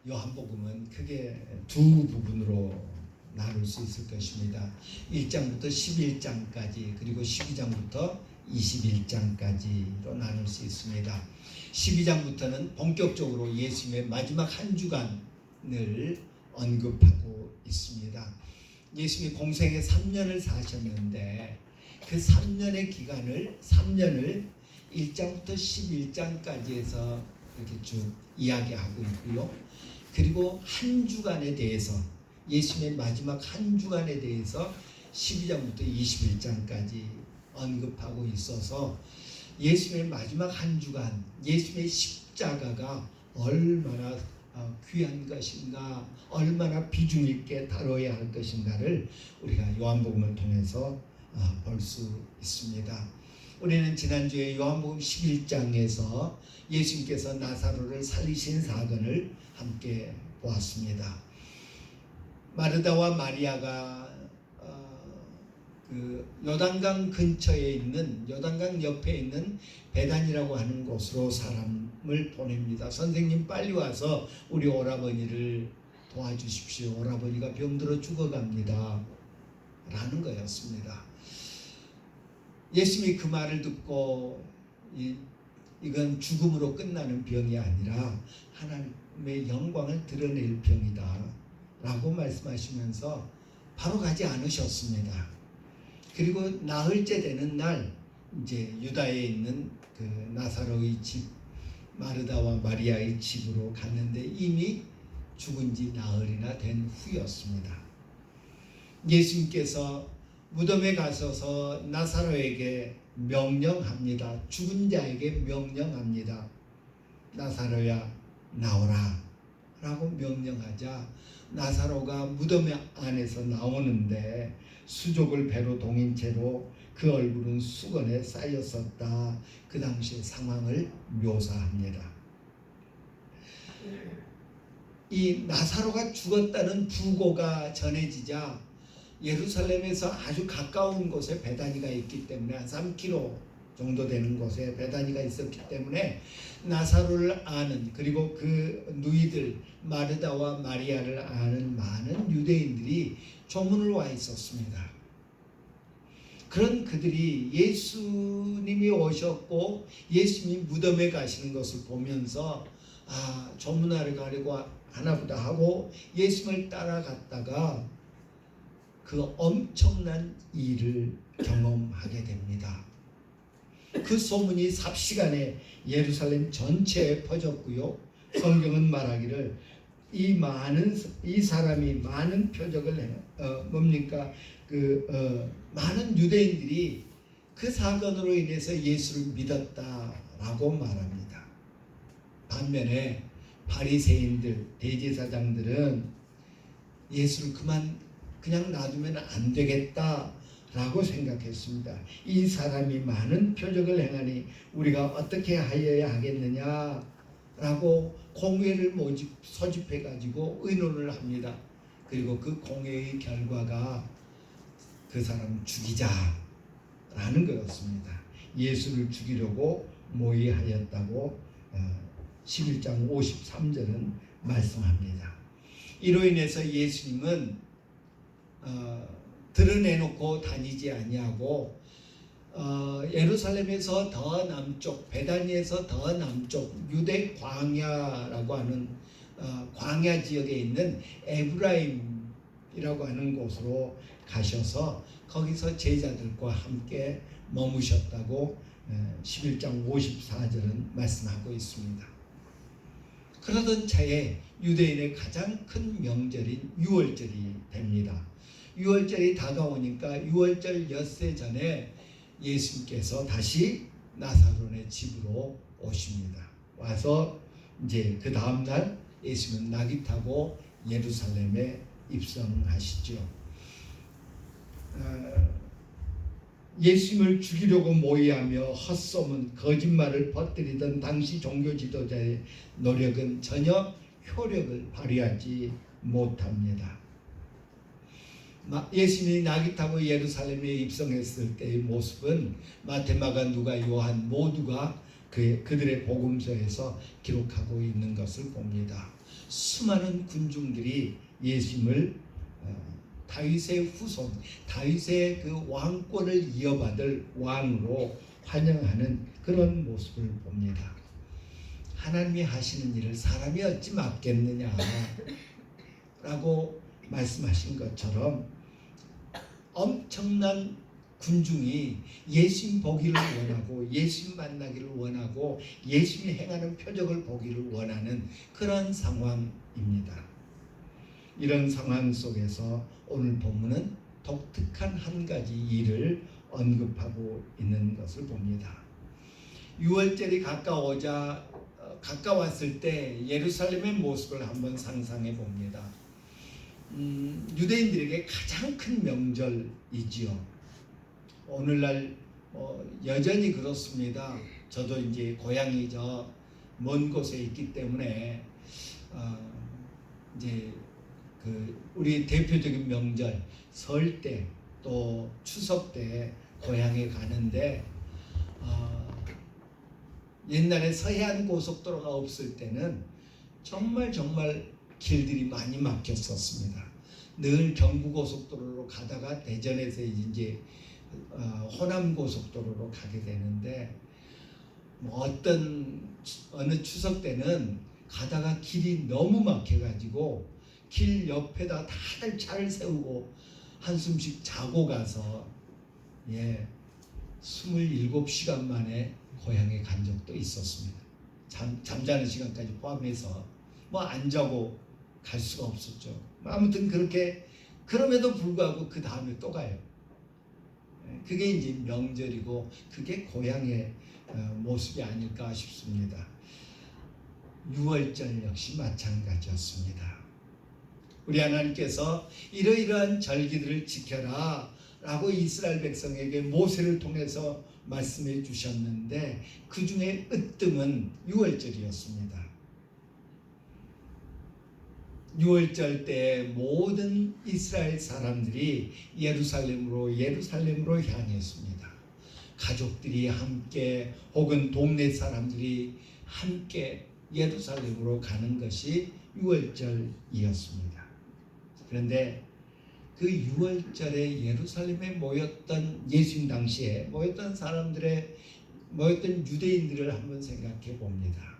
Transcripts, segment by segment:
요한복음은 크게 두 부분으로 나눌 수 있을 것입니다. 1장부터 11장까지 그리고 12장부터 21장까지로 나눌 수 있습니다. 12장부터는 본격적으로 예수님의 마지막 한 주간을 언급하고 있습니다. 예수님이 공생에 3년을 사셨는데 그 3년의 기간을 3년을 1장부터 11장까지 해서 이렇게 쭉 이야기하고 있고요. 그리고 한 주간에 대해서 예수님의 마지막 한 주간에 대해서 12장부터 21장까지 언급하고 있어서 예수님의 마지막 한 주간, 예수님의 십자가가 얼마나 귀한 것인가, 얼마나 비중 있게 다뤄야 할 것인가를 우리가 요한복음을 통해서 볼 수 있습니다. 우리는 지난주에 요한복음 11장에서 예수님께서 나사로를 살리신 사건을 함께 보았습니다. 마르다와 마리아가 그 요단강 근처에 있는, 요단강 옆에 있는 베단이라고 하는 곳으로 사람을 보냅니다. 선생님 빨리 와서 우리 오라버니를 도와주십시오. 오라버니가 병들어 죽어갑니다. 라는 거였습니다. 예수님이 그 말을 듣고 이건 죽음으로 끝나는 병이 아니라 하나님의 영광을 드러낼 병이다 라고 말씀하시면서 바로 가지 않으셨습니다. 그리고 나흘째 되는 날 이제 유다에 있는 그 나사로의 집 마르다와 마리아의 집으로 갔는데 이미 죽은 지 나흘이나 된 후였습니다. 예수님께서 무덤에 가셔서 나사로에게 명령합니다. 죽은 자에게 명령합니다. 나사로야 나오라 라고 명령하자 나사로가 무덤 안에서 나오는데 수족을 배로 동인 채로 그 얼굴은 수건에 쌓였었다. 그 당시의 상황을 묘사합니다. 이 나사로가 죽었다는 부고가 전해지자 예루살렘에서 아주 가까운 곳에 베다니가 있기 때문에 한 3km 정도 되는 곳에 베다니가 있었기 때문에 나사로를 아는, 그리고 그 누이들 마르다와 마리아를 아는 많은 유대인들이 조문을 와 있었습니다. 그런 그들이 예수님이 오셨고 예수님이 무덤에 가시는 것을 보면서 조문하러 가려고 하나보다 하고 예수님을 따라갔다가 그 엄청난 일을 경험하게 됩니다. 그 소문이 삽시간에 예루살렘 전체에 퍼졌고요. 성경은 말하기를 이 사람이 많은 표적을 많은 유대인들이 그 사건으로 인해서 예수를 믿었다라고 말합니다. 반면에 바리새인들, 대제사장들은 예수를 그냥 놔두면 안 되겠다라고 생각했습니다. 이 사람이 많은 표적을 행하니 우리가 어떻게 하여야 하겠느냐라고 공회를 소집해가지고 의논을 합니다. 그리고 그 공회의 결과가 그 사람 죽이자라는 거였습니다. 예수를 죽이려고 모의하였다고 11장 53절은 말씀합니다. 이로 인해서 예수님은 드러내놓고 다니지 아니하고 예루살렘에서 더 남쪽, 베다니에서 더 남쪽 유대 광야라고 하는 광야 지역에 있는 에브라임이라고 하는 곳으로 가셔서 거기서 제자들과 함께 머무셨다고 11장 54절은 말씀하고 있습니다. 그러던 차에 유대인의 가장 큰 명절인 유월절이 됩니다. 유월절이 다가오니까 유월절 엿새 전에 예수님께서 다시 나사로네 집으로 오십니다. 와서 이제 그 다음날 예수님은 나귀 타고 예루살렘에 입성하시죠. 예수님을 죽이려고 모의하며 헛소문, 거짓말을 퍼뜨리던 당시 종교 지도자의 노력은 전혀 효력을 발휘하지 못합니다. 예수님이 나귀 타고 예루살렘에 입성했을 때의 모습은 마태, 마가, 누가, 요한 모두가 그들의 복음서에서 기록하고 있는 것을 봅니다. 수많은 군중들이 예수님을 다윗의 후손, 다윗의 그 왕권을 이어받을 왕으로 환영하는 그런 모습을 봅니다. 하나님이 하시는 일을 사람이 어찌 맡겠느냐 라고 말씀하신 것처럼 엄청난 군중이 예수님 보기를 원하고 예수님 만나기를 원하고 예수님이 행하는 표적을 보기를 원하는 그런 상황입니다. 이런 상황 속에서 오늘 본문은 독특한 한 가지 일을 언급하고 있는 것을 봅니다. 유월절이 가까웠을 때 예루살렘의 모습을 한번 상상해 봅니다. 유대인들에게 가장 큰 명절이지요. 오늘날 여전히 그렇습니다. 저도 이제 고향이 저 먼 곳에 있기 때문에 이제 그 우리 대표적인 명절 설 때 또 추석 때 고향에 가는데 옛날에 서해안 고속도로가 없을 때는 정말 길들이 많이 막혔었습니다. 늘 경부고속도로로 가다가 대전에서 이제 호남 고속도로로 가게 되는데 어느 추석 때는 가다가 길이 너무 막혀가지고 길 옆에다 다들 차를 세우고 한숨씩 자고 가서 27시간 만에 고향에 간 적도 있었습니다. 잠자는 시간까지 포함해서 안 자고 갈 수가 없었죠. 아무튼 그렇게 그럼에도 불구하고 그 다음에 또 가요. 그게 이제 명절이고 그게 고향의 모습이 아닐까 싶습니다. 유월절 역시 마찬가지였습니다. 우리 하나님께서 이러이러한 절기들을 지켜라 라고 이스라엘 백성에게 모세를 통해서 말씀해 주셨는데 그 중에 으뜸은 유월절이었습니다. 유월절 때 모든 이스라엘 사람들이 예루살렘으로 향했습니다. 가족들이 함께 혹은 동네 사람들이 함께 예루살렘으로 가는 것이 유월절이었습니다. 그런데 그 유월절에 예루살렘에 모였던 예수님 당시에 모였던 유대인들을 한번 생각해 봅니다.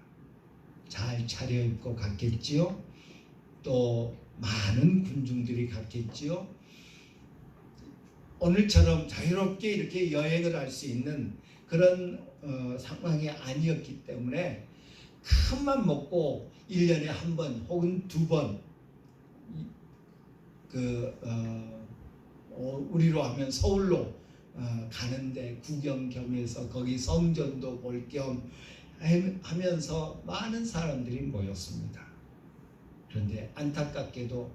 잘 차려입고 갔겠지요. 또 많은 군중들이 갔겠지요. 오늘처럼 자유롭게 이렇게 여행을 할 수 있는 그런 상황이 아니었기 때문에 큰맘 먹고 1년에 한 번 혹은 2번 우리로 하면 서울로 가는데 구경 겸해서 거기 성전도 볼 겸 하면서 많은 사람들이 모였습니다. 그런데 안타깝게도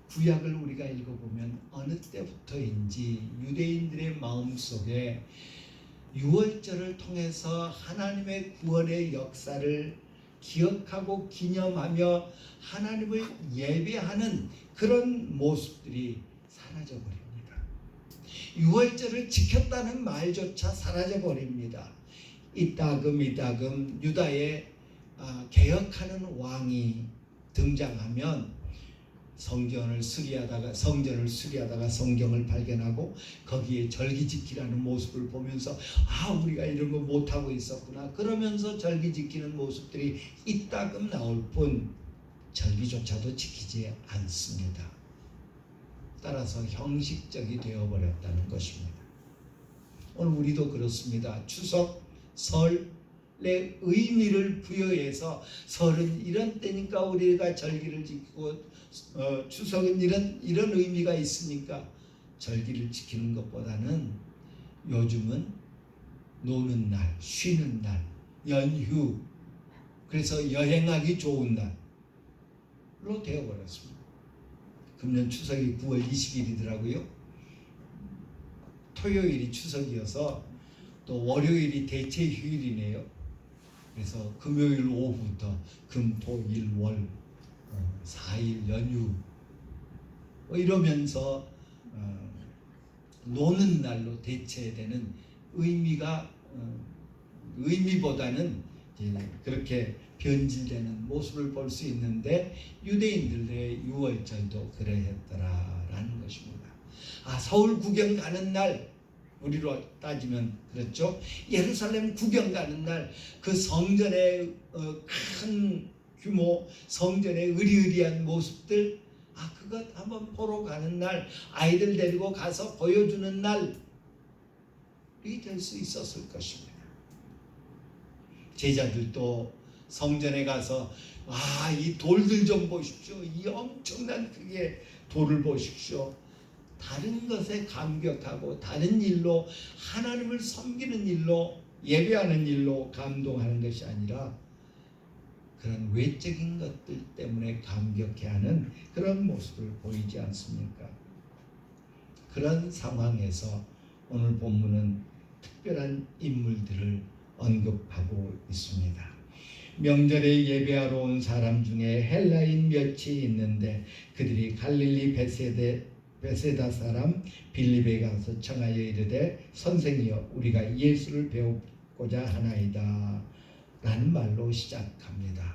구약을 우리가 읽어보면 어느 때부터인지 유대인들의 마음속에 유월절을 통해서 하나님의 구원의 역사를 기억하고 기념하며 하나님을 예배하는 그런 모습들이 사라져버립니다. 유월절을 지켰다는 말조차 사라져버립니다. 이따금 유다의 개혁하는 왕이 등장하면 성전을 수리하다가 성경을 발견하고 거기에 절기 지키라는 모습을 보면서 우리가 이런 거 못하고 있었구나 그러면서 절기 지키는 모습들이 이따금 나올 뿐 절기조차도 지키지 않습니다. 따라서 형식적이 되어버렸다는 것입니다. 오늘 우리도 그렇습니다. 추석, 설의 의미를 부여해서 설은 이런 때니까 우리가 절기를 지키고 추석은 이런 의미가 있으니까 절기를 지키는 것보다는 요즘은 노는 날, 쉬는 날, 연휴, 그래서 여행하기 좋은 날로 되어버렸습니다. 금년 추석이 9월 20일이더라고요. 토요일이 추석이어서 또 월요일이 대체 휴일이네요. 그래서 금요일 오후부터 금, 토, 일, 월 4일 연휴 이러면서 노는 날로 대체되는 의미보다는 그렇게 변질되는 모습을 볼 수 있는데 유대인들의 유월절도 그러했더라라는 것입니다. 서울 구경 가는 날, 우리로 따지면 그렇죠. 예루살렘 구경 가는 날 그 성전의 큰 규모, 성전의 의리의리한 모습들, 그것 한번 보러 가는 날, 아이들 데리고 가서 보여주는 날이 될 수 있었을 것입니다. 제자들도 성전에 가서 이 돌들 좀 보십시오. 이 엄청난 크기의 돌을 보십시오. 다른 것에 감격하고 다른 일로, 하나님을 섬기는 일로, 예배하는 일로 감동하는 것이 아니라 그런 외적인 것들 때문에 감격해하는 그런 모습을 보이지 않습니까? 그런 상황에서 오늘 본문은 특별한 인물들을 언급하고 있습니다. 명절에 예배하러 온 사람 중에 헬라인 몇이 있는데 그들이 갈릴리 베세다 사람 빌립에 가서 청하여 이르되 선생이여 우리가 예수를 배우고자 하나이다 라는 말로 시작합니다.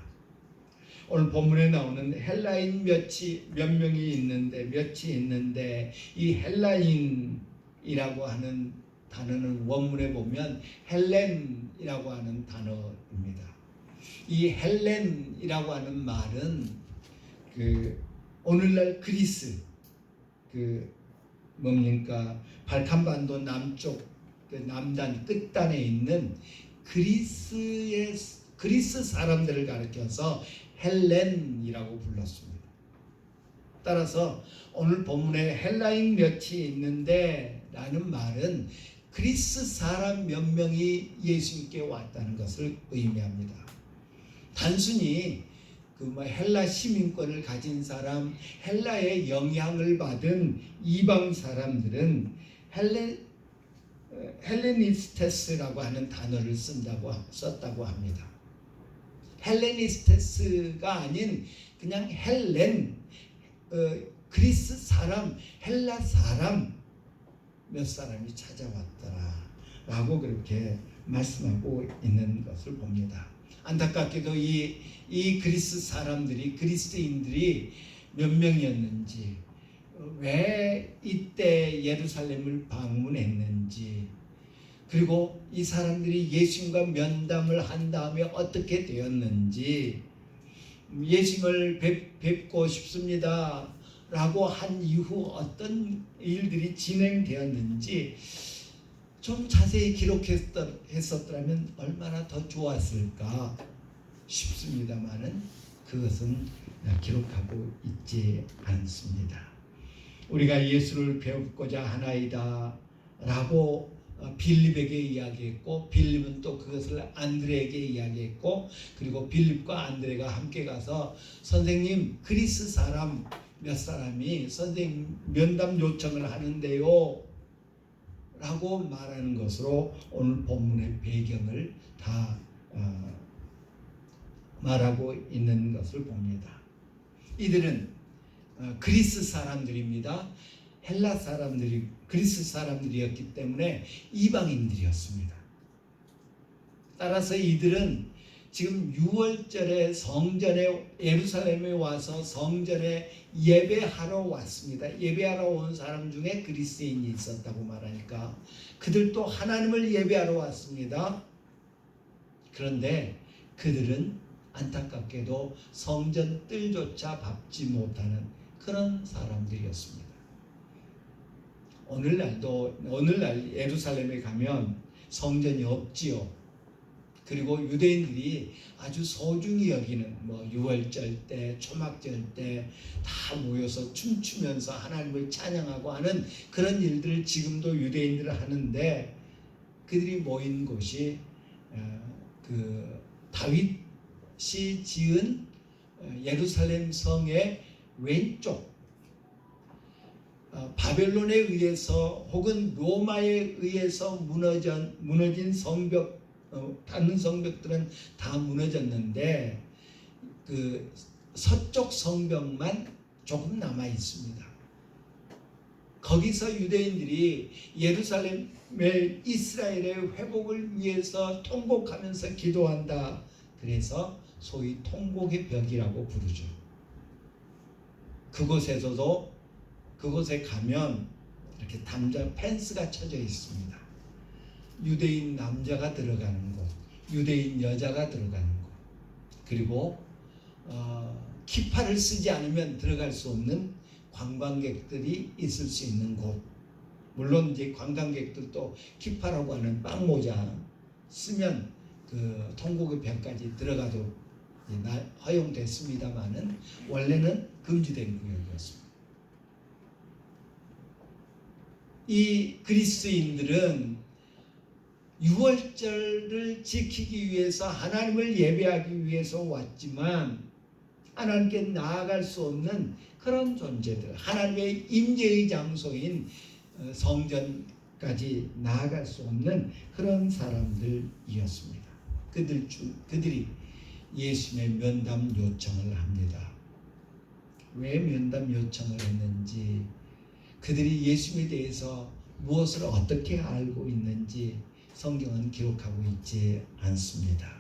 오늘 본문에 나오는 헬라인 몇 명이 있는데 이 헬라인이라고 하는 단어는 원문에 보면 헬렌이라고 하는 단어입니다. 이 헬렌이라고 하는 말은 오늘날 그리스 뭡니까? 발칸반도 남쪽 남단 끝단에 있는 그리스 사람들을 가리켜서 헬렌이라고 불렀습니다. 따라서 오늘 본문에 헬라인 몇이 있는데 라는 말은 그리스 사람 몇 명이 예수님께 왔다는 것을 의미합니다. 단순히 헬라 시민권을 가진 사람, 헬라의 영향을 받은 이방 사람들은 헬레니스테스라고 하는 단어를 썼다고 합니다. 헬레니스테스가 아닌 그냥 그리스 사람, 헬라 사람 몇 사람이 찾아왔더라 라고 그렇게 말씀하고 있는 것을 봅니다. 안타깝게도 이 그리스 사람들이, 그리스도인들이 몇 명이었는지, 왜 이때 예루살렘을 방문했는지, 그리고 이 사람들이 예수님과 면담을 한 다음에 어떻게 되었는지, 예수님을 뵙고 싶습니다 라고 한 이후 어떤 일들이 진행되었는지 좀 자세히 기록했었더라면 얼마나 더 좋았을까 싶습니다만은 그것은 기록하고 있지 않습니다. 우리가 예수를 배우고자 하나이다 라고 빌립에게 이야기했고, 빌립은 또 그것을 안드레에게 이야기했고, 그리고 빌립과 안드레가 함께 가서 선생님 그리스 사람 몇 사람이 선생님 면담 요청을 하는데요 라고 말하는 것으로 오늘 본문의 배경을 다 말하고 있는 것을 봅니다. 이들은 그리스 사람들입니다. 헬라 사람들이 그리스 사람들이었기 때문에 이방인들이었습니다. 따라서 이들은 지금 6월절에 성전에, 예루살렘에 와서 성전에 예배하러 왔습니다. 예배하러 온 사람 중에 그리스인이 있었다고 말하니까 그들도 하나님을 예배하러 왔습니다. 그런데 그들은 안타깝게도 성전 뜰조차 밟지 못하는 그런 사람들이었습니다. 오늘날 예루살렘에 가면 성전이 없지요. 그리고 유대인들이 아주 소중히 여기는 유월절 때, 초막절 때 다 모여서 춤추면서 하나님을 찬양하고 하는 그런 일들을 지금도 유대인들은 하는데, 그들이 모인 곳이 다윗이 지은 예루살렘 성의 왼쪽, 바벨론에 의해서 혹은 로마에 의해서 무너진 성벽, 다른 성벽들은 다 무너졌는데 그 서쪽 성벽만 조금 남아 있습니다. 거기서 유대인들이 예루살렘의 이스라엘의 회복을 위해서 통곡하면서 기도한다. 그래서 소위 통곡의 벽이라고 부르죠. 그곳에서도 그곳에 가면 이렇게 담장 펜스가 쳐져 있습니다. 유대인 남자가 들어가는 곳, 유대인 여자가 들어가는 곳, 그리고 키파를 쓰지 않으면 들어갈 수 없는 관광객들이 있을 수 있는 곳. 물론 이제 관광객들도 키파라고 하는 빵모자 쓰면 그 통곡의 벽까지 들어가도 허용됐습니다만은 원래는 금지된 구역이었습니다. 이 그리스인들은 유월절을 지키기 위해서 하나님을 예배하기 위해서 왔지만 하나님께 나아갈 수 없는 그런 존재들, 하나님의 임재의 장소인 성전까지 나아갈 수 없는 그런 사람들이었습니다. 그들이 예수님의 면담 요청을 합니다. 왜 면담 요청을 했는지, 그들이 예수님에 대해서 무엇을 어떻게 알고 있는지 성경은 기록하고 있지 않습니다.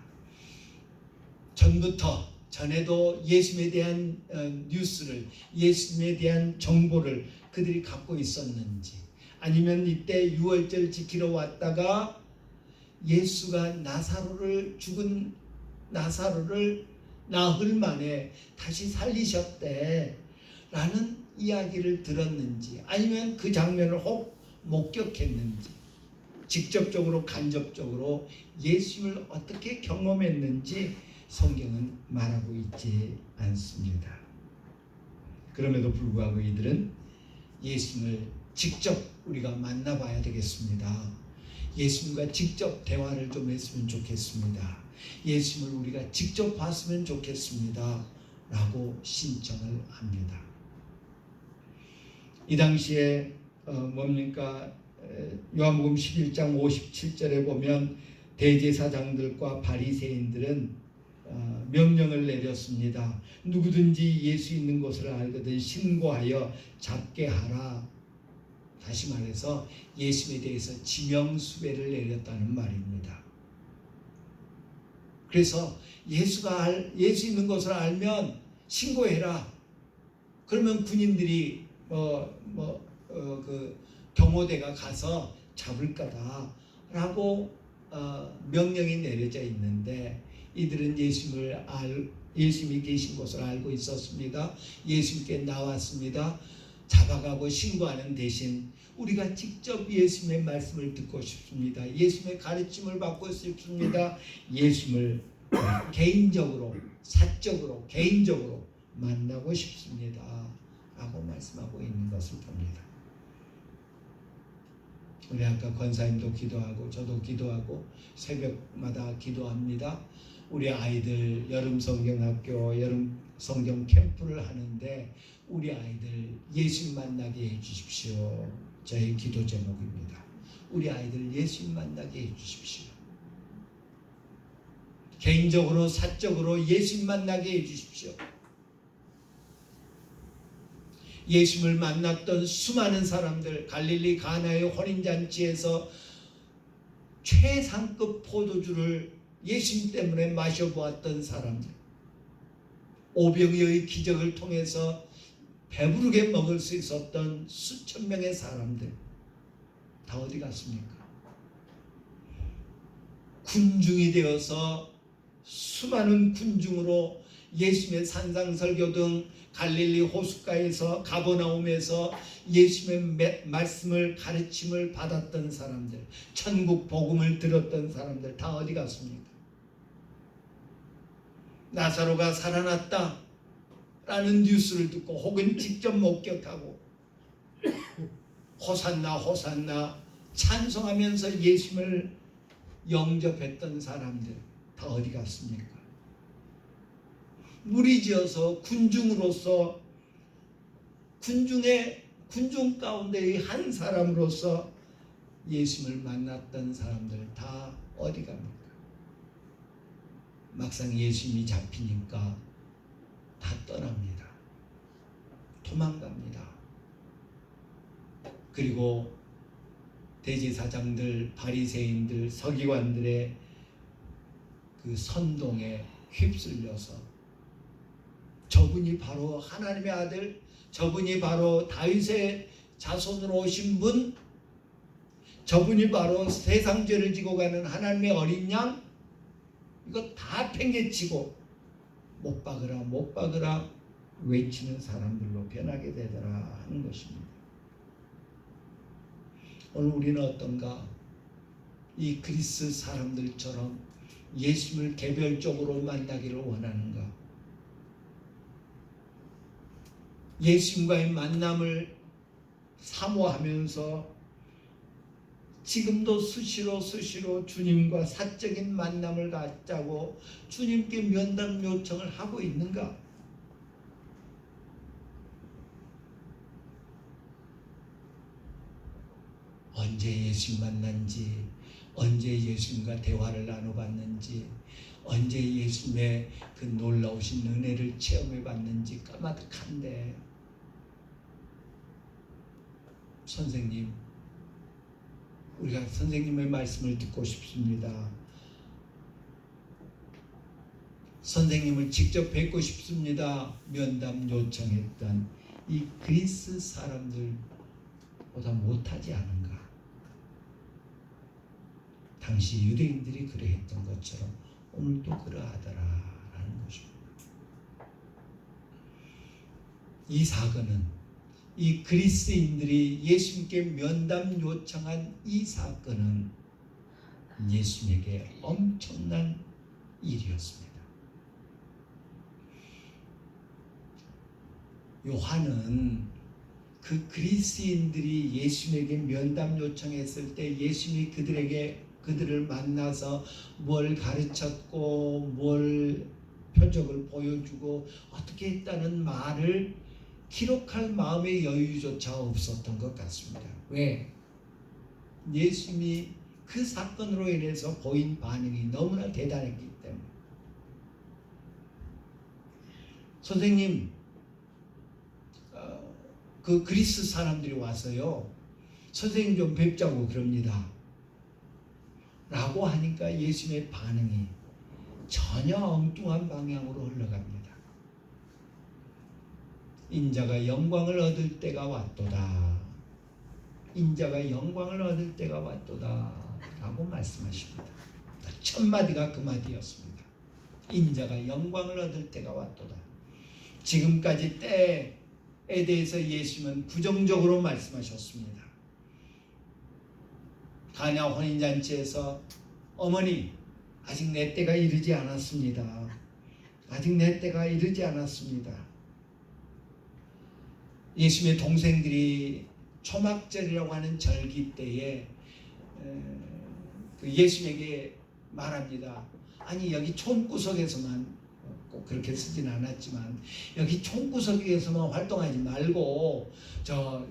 전에도 예수님에 대한 뉴스를, 예수님에 대한 정보를 그들이 갖고 있었는지, 아니면 이때 유월절 지키러 왔다가 예수가 죽은 나사로를 나흘 만에 다시 살리셨대 라는 이야기를 들었는지, 아니면 그 장면을 혹 목격했는지, 직접적으로 간접적으로 예수님을 어떻게 경험했는지 성경은 말하고 있지 않습니다. 그럼에도 불구하고 이들은 예수님을 직접 우리가 만나봐야 되겠습니다. 예수님과 직접 대화를 좀 했으면 좋겠습니다. 예수님을 우리가 직접 봤으면 좋겠습니다. 라고 신청을 합니다. 이 당시에 요한복음 11장 57절에 보면 대제사장들과 바리새인들은 명령을 내렸습니다. 누구든지 예수 있는 곳을 알거든 신고하여 잡게 하라. 다시 말해서 예수에 대해서 지명수배를 내렸다는 말입니다. 그래서 예수 있는 것을 알면 신고해라. 그러면 군인들이 그 경호대가 가서 잡을 거다라고 명령이 내려져 있는데, 이들은 예수님이 계신 것을 알고 있었습니다. 예수님께 나왔습니다. 잡아가고 신고하는 대신 우리가 직접 예수님의 말씀을 듣고 싶습니다. 예수님의 가르침을 받고 싶습니다. 예수님을 개인적으로, 사적으로, 개인적으로 만나고 싶습니다. 라고 말씀하고 있는 것을 봅니다. 우리 아까 권사님도 기도하고 저도 기도하고 새벽마다 기도합니다. 우리 아이들 여름 성경학교, 여름 성경 캠프를 하는데 우리 아이들 예수님 만나게 해주십시오. 저의 기도 제목입니다. 우리 아이들 예수님 만나게 해주십시오. 개인적으로, 사적으로 예수님 만나게 해주십시오. 예수님을 만났던 수많은 사람들, 갈릴리 가나의 혼인잔치에서 최상급 포도주를 예수님 때문에 마셔보았던 사람들, 오병이어의 기적을 통해서 배부르게 먹을 수 있었던 수천 명의 사람들 다 어디 갔습니까? 군중이 되어서 수많은 군중으로 예수님의 산상설교 등 갈릴리 호숫가에서 가버나움에서 예수님의 말씀을, 가르침을 받았던 사람들, 천국 복음을 들었던 사람들 다 어디 갔습니까? 나사로가 살아났다 라는 뉴스를 듣고 혹은 직접 목격하고 호산나 호산나 찬송하면서 예수님을 영접했던 사람들 다 어디 갔습니까? 무리지어서 군중으로서, 군중 가운데의 한 사람으로서 예수님을 만났던 사람들 다 어디 갑니까? 막상 예수님이 잡히니까 다 떠납니다. 도망갑니다. 그리고 대제사장들, 바리새인들, 서기관들의 그 선동에 휩쓸려서 저분이 바로 하나님의 아들, 저분이 바로 다윗의 자손으로 오신 분, 저분이 바로 세상 죄를 지고 가는 하나님의 어린 양, 이거 다 팽개치고 못 박으라 못 박으라 외치는 사람들로 변하게 되더라 하는 것입니다. 오늘 우리는 어떤가? 이 그리스 사람들처럼 예수님을 개별적으로 만나기를 원하는가? 예수님과의 만남을 사모하면서 지금도 수시로 주님과 사적인 만남을 갖자고 주님께 면담 요청을 하고 있는가? 언제 예수님 만난지, 언제 예수님과 대화를 나눠봤는지, 언제 예수님의 그 놀라우신 은혜를 체험해봤는지 까마득한데, 선생님, 우리가 선생님의 말씀을 듣고 싶습니다. 선생님을 직접 뵙고 싶습니다. 면담 요청했던 이 그리스 사람들보다 못하지 않은가? 당시 유대인들이 그러했던 것처럼 오늘도 그러하더라라는 것입니다. 이 사건은, 이 그리스인들이 예수님께 면담 요청한 이 사건은 예수님에게 엄청난 일이었습니다. 요한은 그 그리스인들이 예수님에게 면담 요청했을 때 예수님이 그들을 만나서 뭘 가르쳤고 뭘 표적을 보여주고 어떻게 했다는 말을 기록할 마음의 여유조차 없었던 것 같습니다. 왜? 예수님이 그 사건으로 인해서 보인 반응이 너무나 대단했기 때문에. 선생님, 그 그리스 사람들이 와서요, 선생님 좀 뵙자고 그럽니다 라고 하니까 예수님의 반응이 전혀 엉뚱한 방향으로 흘러갑니다. 인자가 영광을 얻을 때가 왔도다. 인자가 영광을 얻을 때가 왔도다 라고 말씀하십니다. 첫 마디가 그 마디였습니다. 인자가 영광을 얻을 때가 왔도다. 지금까지 때에 대해서 예수님은 부정적으로 말씀하셨습니다. 가냐 혼인잔치에서 어머니, 아직 내 때가 이르지 않았습니다. 아직 내 때가 이르지 않았습니다. 예수님의 동생들이 초막절이라고 하는 절기 때에 예수님에게 말합니다. 아니, 여기 촌구석에서만, 꼭 그렇게 쓰진 않았지만 여기 촌구석에서만 활동하지 말고 저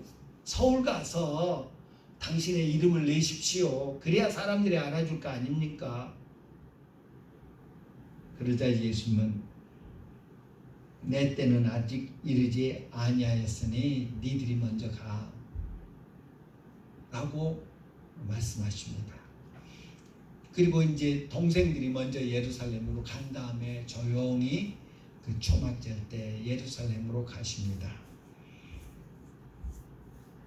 서울 가서 당신의 이름을 내십시오. 그래야 사람들이 알아줄 거 아닙니까? 그러자 예수님은 내 때는 아직 이르지 아니하였으니 니들이 먼저 가 라고 말씀하십니다. 그리고 이제 동생들이 먼저 예루살렘으로 간 다음에 조용히 그 초막절 때 예루살렘으로 가십니다.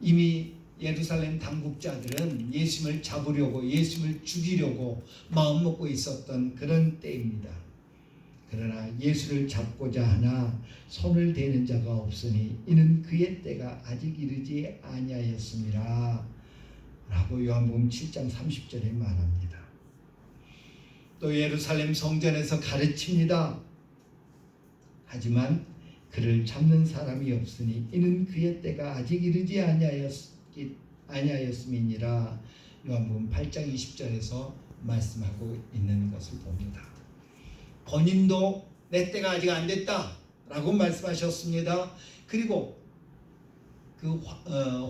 이미 예루살렘 당국자들은 예수님을 잡으려고, 예수님을 죽이려고 마음먹고 있었던 그런 때입니다. 그러나 예수를 잡고자 하나 손을 대는 자가 없으니 이는 그의 때가 아직 이르지 아니하였음이라 라고 요한복음 7장 30절에 말합니다. 또 예루살렘 성전에서 가르칩니다. 하지만 그를 잡는 사람이 없으니 이는 그의 때가 아직 이르지 아니하였음이니라 요한복음 8장 20절에서 말씀하고 있는 것을 봅니다. 본인도 내 때가 아직 안 됐다 라고 말씀하셨습니다. 그리고 그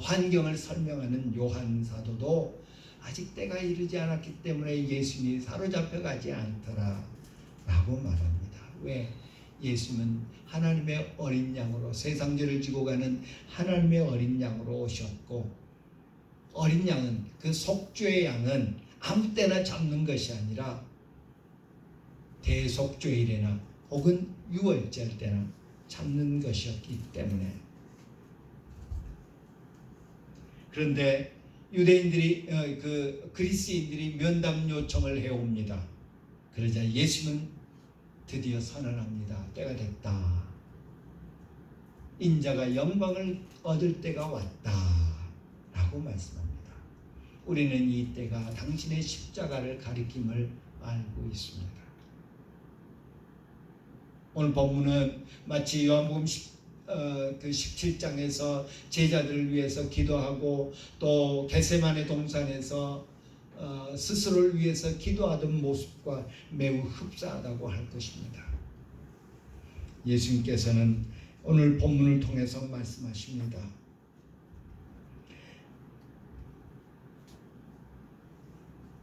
환경을 설명하는 요한 사도도 아직 때가 이르지 않았기 때문에 예수님이 사로잡혀 가지 않더라 라고 말합니다. 왜? 예수님은 하나님의 어린 양으로, 세상 죄를 지고 가는 하나님의 어린 양으로 오셨고 어린 양은, 그 속죄의 양은 아무 때나 잡는 것이 아니라 대속죄일에나 혹은 유월절 때나 잡는 것이었기 때문에. 그런데 유대인들이 그 그리스인들이 면담 요청을 해옵니다. 그러자 예수는 드디어 선언합니다. 때가 됐다. 인자가 영광을 얻을 때가 왔다 라고 말씀합니다. 우리는 이 때가 당신의 십자가를 가리킴을 알고 있습니다. 오늘 본문은 마치 요한복음 17장에서 제자들을 위해서 기도하고 또 겟세마네 동산에서 스스로를 위해서 기도하던 모습과 매우 흡사하다고 할 것입니다. 예수님께서는 오늘 본문을 통해서 말씀하십니다.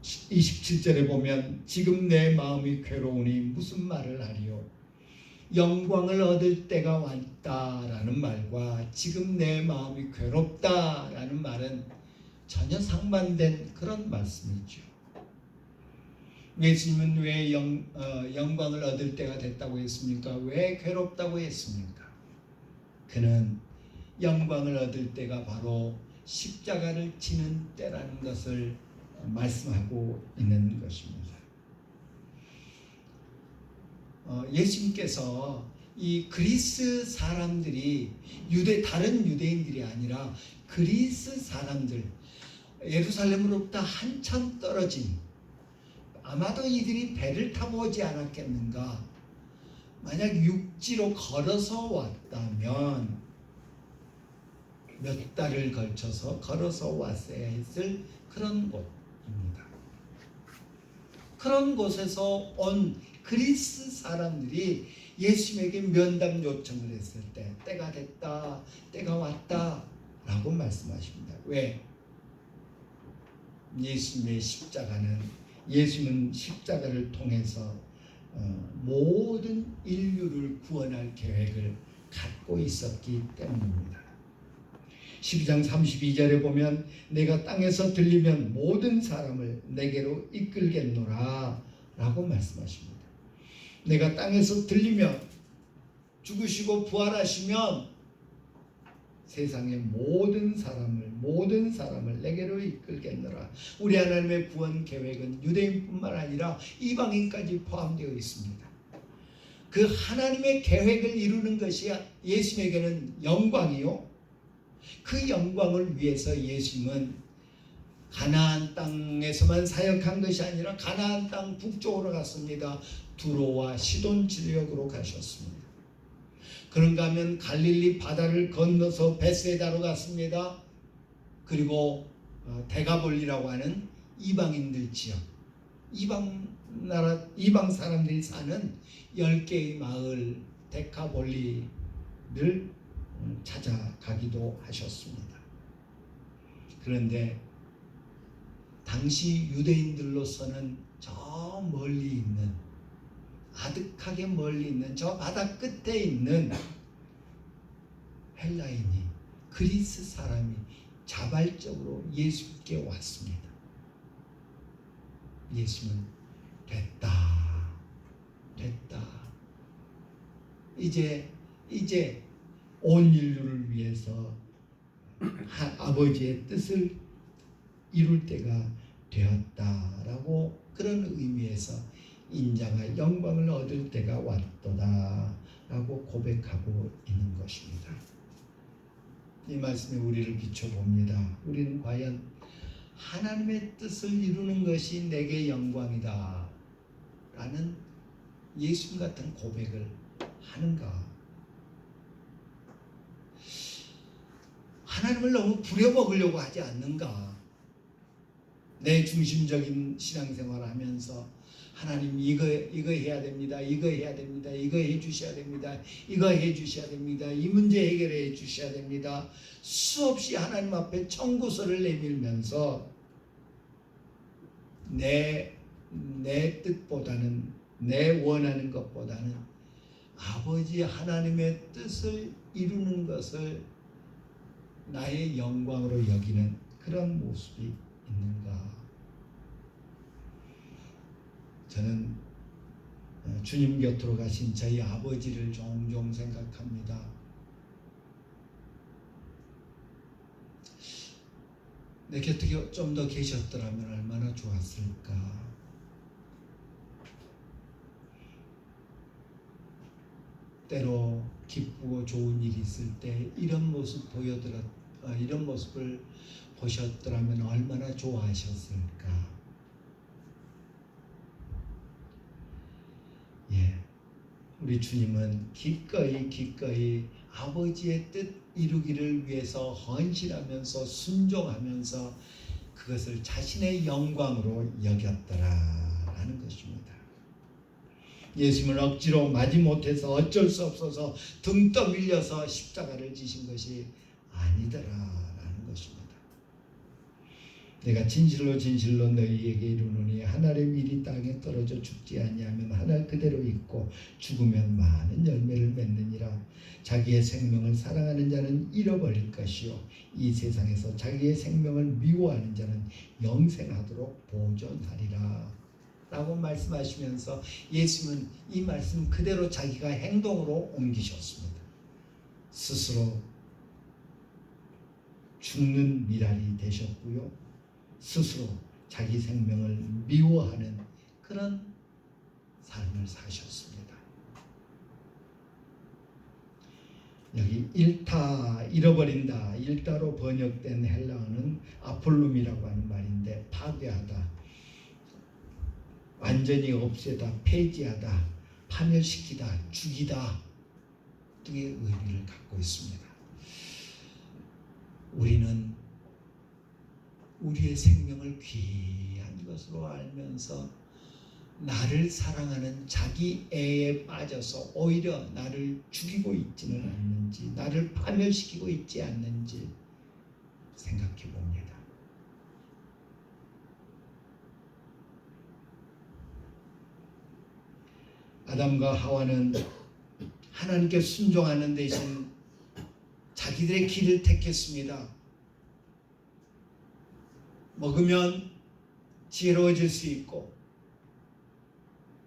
27절에 보면 지금 내 마음이 괴로우니 무슨 말을 하리요? 영광을 얻을 때가 왔다라는 말과 지금 내 마음이 괴롭다라는 말은 전혀 상반된 그런 말씀이죠. 예수님은 왜 영광을 얻을 때가 됐다고 했습니까? 왜 괴롭다고 했습니까? 그는 영광을 얻을 때가 바로 십자가를 지는 때라는 것을 말씀하고 있는 것입니다. 예수님께서 이 그리스 사람들이 다른 유대인들이 아니라 그리스 사람들, 예루살렘으로부터 한참 떨어진, 아마도 이들이 배를 타고 오지 않았겠는가. 만약 육지로 걸어서 왔다면 몇 달을 걸쳐서 걸어서 왔어야 했을 그런 곳입니다. 그런 곳에서 온 그리스 사람들이 예수님에게 면담 요청을 했을 때 때가 됐다, 때가 왔다 라고 말씀하십니다. 왜? 예수님은 십자가를 통해서 모든 인류를 구원할 계획을 갖고 있었기 때문입니다. 12장 32절에 보면 내가 땅에서 들리면 모든 사람을 내게로 이끌겠노라 라고 말씀하십니다. 내가 땅에서 들리면, 죽으시고 부활하시면 세상의 모든 사람을 내게로 이끌겠노라. 우리 하나님의 구원 계획은 유대인뿐만 아니라 이방인까지 포함되어 있습니다. 그 하나님의 계획을 이루는 것이 예수님에게는 영광이요, 그 영광을 위해서 예수님은 가나안 땅에서만 사역한 것이 아니라 가나안 땅 북쪽으로 갔습니다. 두로와 시돈 지역으로 가셨습니다. 그런가 하면 갈릴리 바다를 건너서 베세다로 갔습니다. 그리고 데가볼리라고 하는 이방인들 지역, 이방 사람들이 사는 10개의 마을 데카볼리를 찾아가기도 하셨습니다. 그런데 당시 유대인들로서는 저 멀리 있는, 아득하게 멀리 있는 저 바다 끝에 있는 헬라인이, 그리스 사람이 자발적으로 예수께 왔습니다. 예수는 됐다. 이제 온 인류를 위해서 아버지의 뜻을 이룰 때가 되었다라고, 그런 의미에서 인자가 영광을 얻을 때가 왔도다 라고 고백하고 있는 것입니다. 이 말씀에 우리를 비춰봅니다. 우리는 과연 하나님의 뜻을 이루는 것이 내게 영광이다 라는 예수님 같은 고백을 하는가? 하나님을 너무 부려먹으려고 하지 않는가? 내 중심적인 신앙생활을 하면서 하나님 이거 해야 됩니다. 이거 해야 됩니다. 이거 해 주셔야 됩니다. 이거 해 주셔야 됩니다. 이 문제 해결해 주셔야 됩니다. 수없이 하나님 앞에 청구서를 내밀면서 내 뜻보다는, 내 원하는 것보다는 아버지 하나님의 뜻을 이루는 것을 나의 영광으로 여기는 그런 모습이 있는가? 저는 주님 곁으로 가신 저희 아버지를 종종 생각합니다. 내 곁에 좀 더 계셨더라면 얼마나 좋았을까. 때로 기쁘고 좋은 일이 있을 때 이런 이런 모습을 보셨더라면 얼마나 좋아하셨을까. 예, 우리 주님은 기꺼이 아버지의 뜻 이루기를 위해서 헌신하면서 순종하면서 그것을 자신의 영광으로 여겼더라라는 것입니다. 예수님을 억지로 마지못해서 어쩔 수 없어서 등 떠밀려서 십자가를 지신 것이 아니더라라는 것입니다. 내가 진실로 너희에게 이르노니 한 알의 밀이 땅에 떨어져 죽지 아니하면 한 알 그대로 있고 죽으면 많은 열매를 맺느니라. 자기의 생명을 사랑하는 자는 잃어버릴 것이요 이 세상에서 자기의 생명을 미워하는 자는 영생하도록 보존하리라 라고 말씀하시면서 예수님은 이 말씀 그대로 자기가 행동으로 옮기셨습니다. 스스로 죽는 미랄이 되셨고요, 스스로 자기 생명을 미워하는 그런 삶을 사셨습니다. 여기 일타, 잃어버린다, 일타로 번역된 헬라어는 아폴룸이라고 하는 말인데 파괴하다, 완전히 없애다, 폐지하다, 파멸시키다, 죽이다 등의 의미를 갖고 있습니다. 우리는 우리의 생명을 귀한 것으로 알면서 나를 사랑하는 자기 애에 빠져서 오히려 나를 죽이고 있지는 않는지, 나를 파멸시키고 있지 않는지 생각해 봅니다. 아담과 하와는 하나님께 순종하는 대신 자기들의 길을 택했습니다. 먹으면 지혜로워질 수 있고,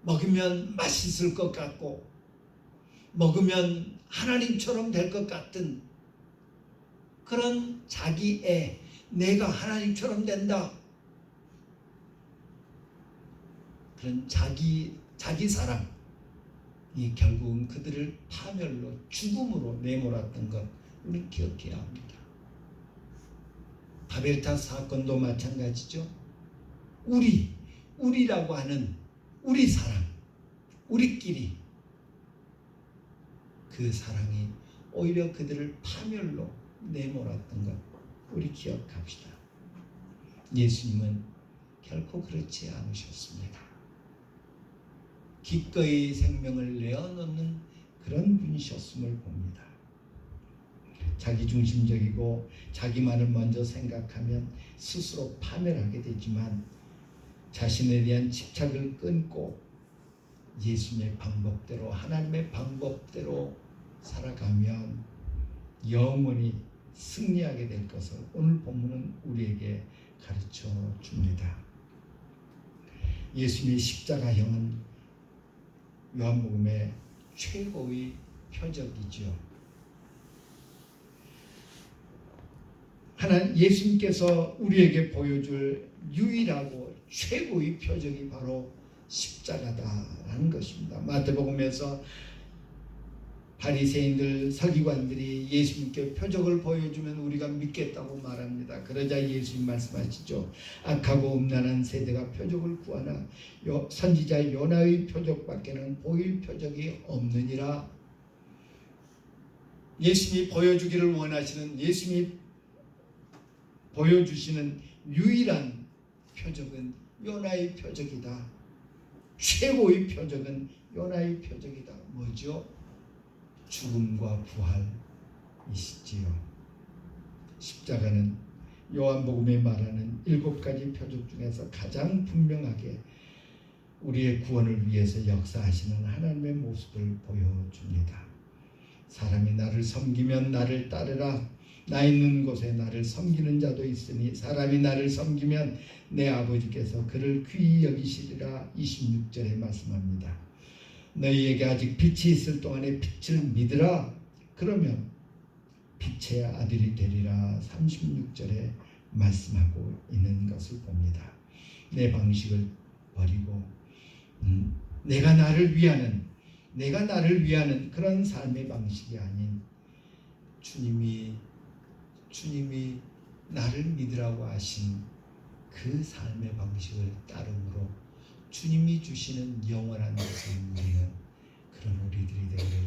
먹으면 맛있을 것 같고, 먹으면 하나님처럼 될 것 같은 그런 자기애, 내가 하나님처럼 된다, 그런 자기 사랑이 결국은 그들을 파멸로, 죽음으로 내몰았던 것 우리는 기억해야 합니다. 바벨탑 사건도 마찬가지죠. 우리라고 하는 우리 사랑, 우리끼리, 그 사랑이 오히려 그들을 파멸로 내몰았던 것 우리 기억합시다. 예수님은 결코 그렇지 않으셨습니다. 기꺼이 생명을 내어놓는 그런 분이셨음을 봅니다. 자기중심적이고 자기만을 먼저 생각하면 스스로 파멸하게 되지만, 자신에 대한 집착을 끊고 예수님의 방법대로, 하나님의 방법대로 살아가면 영원히 승리하게 될 것을 오늘 본문은 우리에게 가르쳐 줍니다. 예수님의 십자가형은 요한복음의 최고의 표적이죠. 예수님께서 우리에게 보여줄 유일하고 최고의 표적이 바로 십자가다라는 것입니다. 마태복음에서 바리새인들, 서기관들이 예수님께 표적을 보여주면 우리가 믿겠다고 말합니다. 그러자 예수님 말씀하시죠. 악하고 음란한 세대가 표적을 구하나 선지자 요나의 표적밖에는 보일 표적이 없느니라. 예수님이 보여주기를 원하시는, 예수님이 보여주시는 유일한 표적은 요나의 표적이다. 최고의 표적은 요나의 표적이다. 뭐죠? 죽음과 부활이시지요. 십자가는 요한복음에 말하는 7가지 표적 중에서 가장 분명하게 우리의 구원을 위해서 역사하시는 하나님의 모습을 보여줍니다. 사람이 나를 섬기면 나를 따르라. 나 있는 곳에 나를 섬기는 자도 있으니 사람이 나를 섬기면 내 아버지께서 그를 귀히 여기시리라. 26절에 말씀합니다. 너희에게 아직 빛이 있을 동안에 빛을 믿으라. 그러면 빛의 아들이 되리라. 36절에 말씀하고 있는 것을 봅니다. 내 방식을 버리고 내가 나를 위하는 그런 삶의 방식이 아닌 주님이 나를 믿으라고 하신 그 삶의 방식을 따름으로 주님이 주시는 영원한 것을 누리는 그런 우리들이 되기를